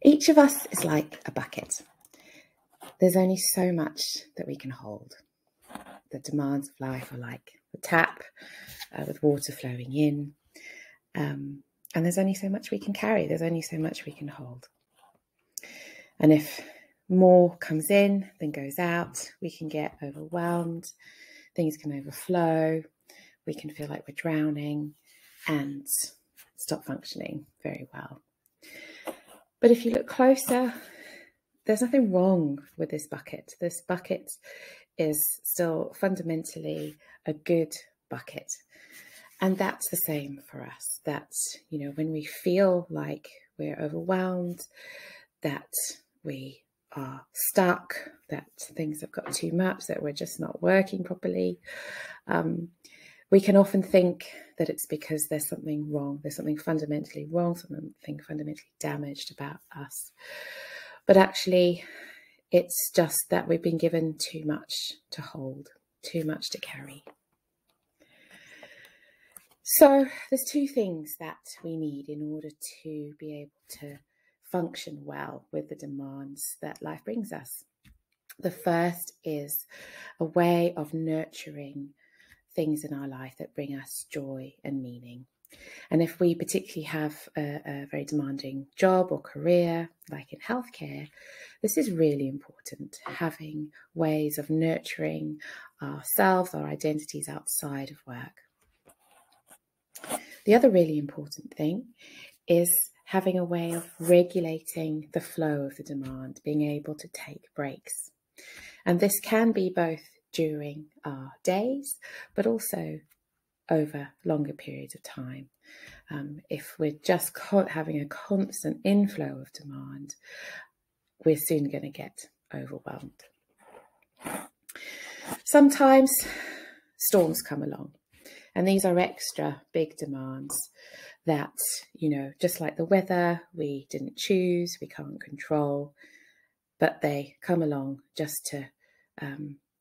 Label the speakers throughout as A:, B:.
A: Each of us is like a bucket. There's only so much that we can hold. The demands of life are like the tap with water flowing in. And there's only so much we can carry. There's only so much we can hold. And if more comes in than goes out, we can get overwhelmed. Things can overflow. We can feel like we're drowning and stop functioning very well. But if you look closer, there's nothing wrong with this bucket. This bucket is still fundamentally a good bucket. And that's the same for us. That's, when we feel like we're overwhelmed, that we are stuck, that things have got too much, that we're just not working properly, we can often think that it's because there's something wrong. There's something fundamentally wrong, something fundamentally damaged about us. But actually, it's just that we've been given too much to hold, too much to carry. So there's two things that we need in order to be able to function well with the demands that life brings us. The first is a way of nurturing things in our life that bring us joy and meaning. And if we particularly have a very demanding job or career, like in healthcare, this is really important, having ways of nurturing ourselves, our identities outside of work. The other really important thing is having a way of regulating the flow of the demand, being able to take breaks. And this can be both during our days, but also over longer periods of time. If we're just having a constant inflow of demand, we're soon going to get overwhelmed. Sometimes storms come along, and these are extra big demands that, just like the weather, we didn't choose, we can't control, but they come along just to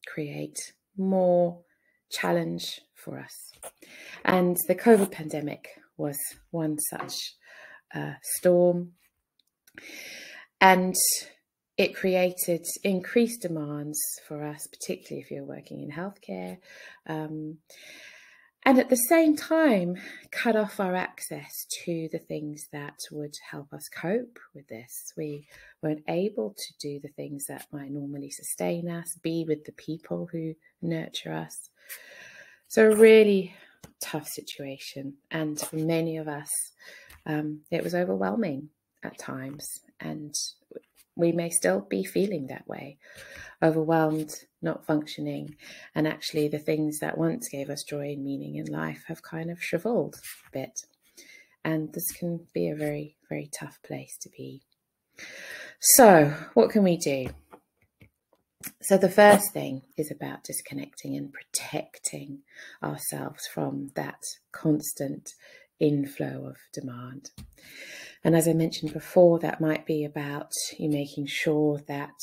A: create more challenge for us. And the COVID pandemic was one such storm, and it created increased demands for us, particularly if you're working in healthcare, and at the same time cut off our access to the things that would help us cope with this. We weren't able to do the things that might normally sustain us, be with the people who nurture us. So a really tough situation, and for many of us it was overwhelming at times, and we may still be feeling that way, overwhelmed, not functioning, and actually the things that once gave us joy and meaning in life have kind of shriveled a bit. And this can be a very, very tough place to be. So what can we do? So the first thing is about disconnecting and protecting ourselves from that constant inflow of demand. And as I mentioned before, that might be about you making sure that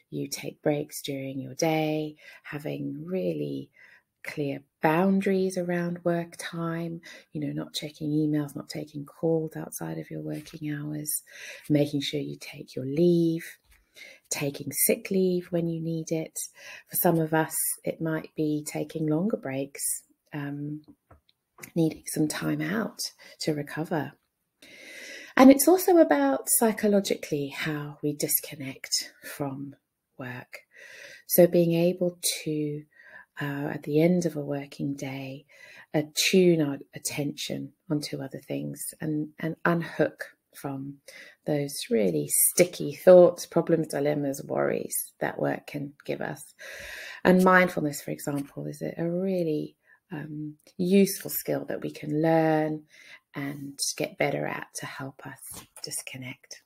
A: you take breaks during your day, having really clear boundaries around work time, not checking emails, not taking calls outside of your working hours, making sure you take your leave, taking sick leave when you need it. For some of us, it might be taking longer breaks, needing some time out to recover. And it's also about psychologically how we disconnect from work. So being able to, at the end of a working day, tune our attention onto other things and unhook from those really sticky thoughts, problems, dilemmas, worries that work can give us. And mindfulness, for example, is a really useful skill that we can learn and get better at to help us disconnect.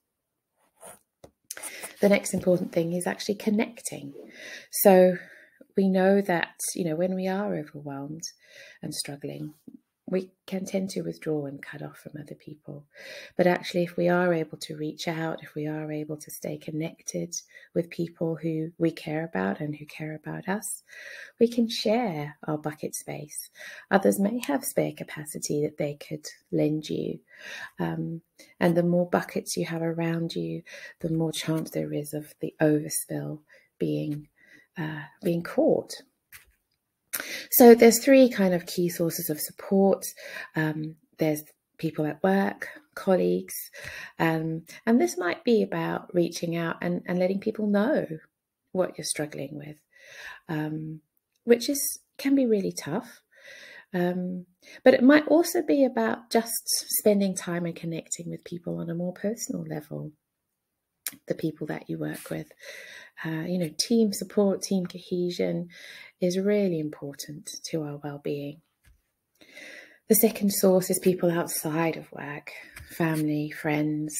A: The next important thing is actually connecting. So we know that, when we are overwhelmed and struggling, we can tend to withdraw and cut off from other people. But actually, if we are able to reach out, if we are able to stay connected with people who we care about and who care about us, we can share our bucket space. Others may have spare capacity that they could lend you. And the more buckets you have around you, the more chance there is of the overspill being caught. So there's three kind of key sources of support. There's people at work, colleagues, and this might be about reaching out and letting people know what you're struggling with, which can be really tough. But it might also be about just spending time and connecting with people on a more personal level, the people that you work with. Team support, team cohesion is really important to our well-being. The second source is people outside of work, family, friends.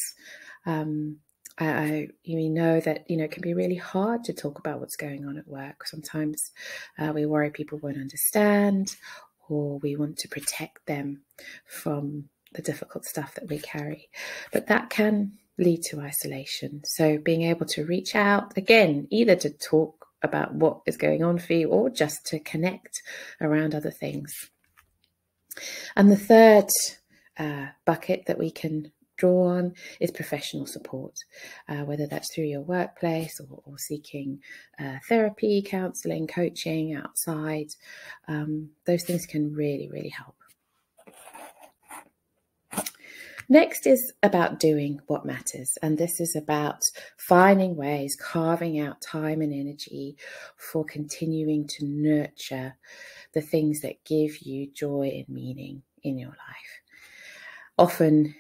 A: You know that it can be really hard to talk about what's going on at work. Sometimes we worry people won't understand, or we want to protect them from the difficult stuff that we carry. But that can lead to isolation. So being able to reach out, again, either to talk about what is going on for you or just to connect around other things. And the third bucket that we can draw on is professional support, whether that's through your workplace or seeking therapy, counselling, coaching outside. Those things can really, really help. Next is about doing what matters, and this is about finding ways, carving out time and energy for continuing to nurture the things that give you joy and meaning in your life. Often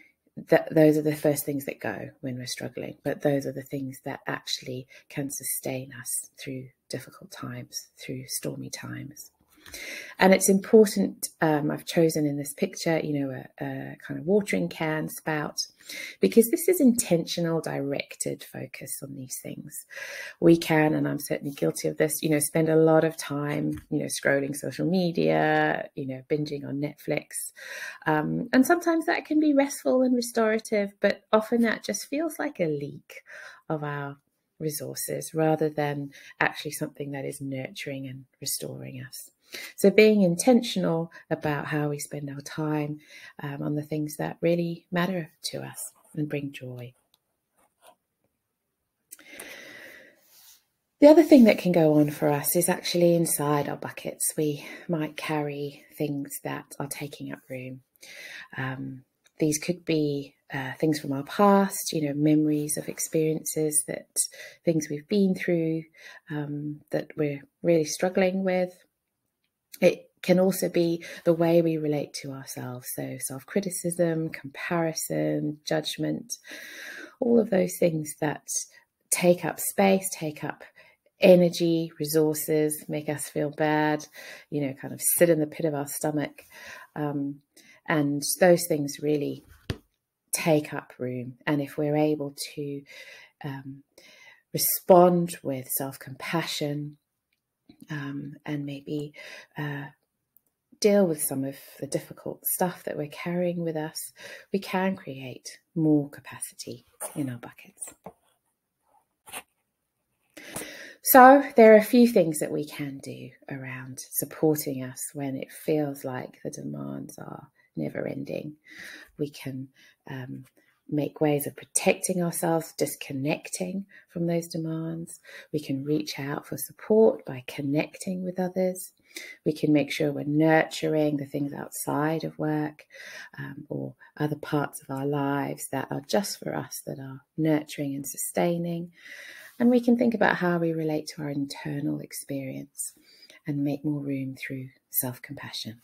A: those are the first things that go when we're struggling, but those are the things that actually can sustain us through difficult times, through stormy times. And it's important, I've chosen in this picture, a kind of watering can spout, because this is intentional, directed focus on these things. We can, and I'm certainly guilty of this, spend a lot of time, scrolling social media, binging on Netflix. And sometimes that can be restful and restorative, but often that just feels like a leak of our resources rather than actually something that is nurturing and restoring us. So being intentional about how we spend our time on the things that really matter to us and bring joy. The other thing that can go on for us is actually inside our buckets. We might carry things that are taking up room. These could be things from our past, memories of experiences, things we've been through that we're really struggling with. It can also be the way we relate to ourselves. So self-criticism, comparison, judgment, all of those things that take up space, take up energy, resources, make us feel bad, kind of sit in the pit of our stomach. And those things really take up room. And if we're able to respond with self-compassion, and maybe deal with some of the difficult stuff that we're carrying with us, we can create more capacity in our buckets. So there are a few things that we can do around supporting us when it feels like the demands are never ending. We can make ways of protecting ourselves, disconnecting from those demands. We can reach out for support by connecting with others. We can make sure we're nurturing the things outside of work or other parts of our lives that are just for us, that are nurturing and sustaining. And we can think about how we relate to our internal experience and make more room through self-compassion.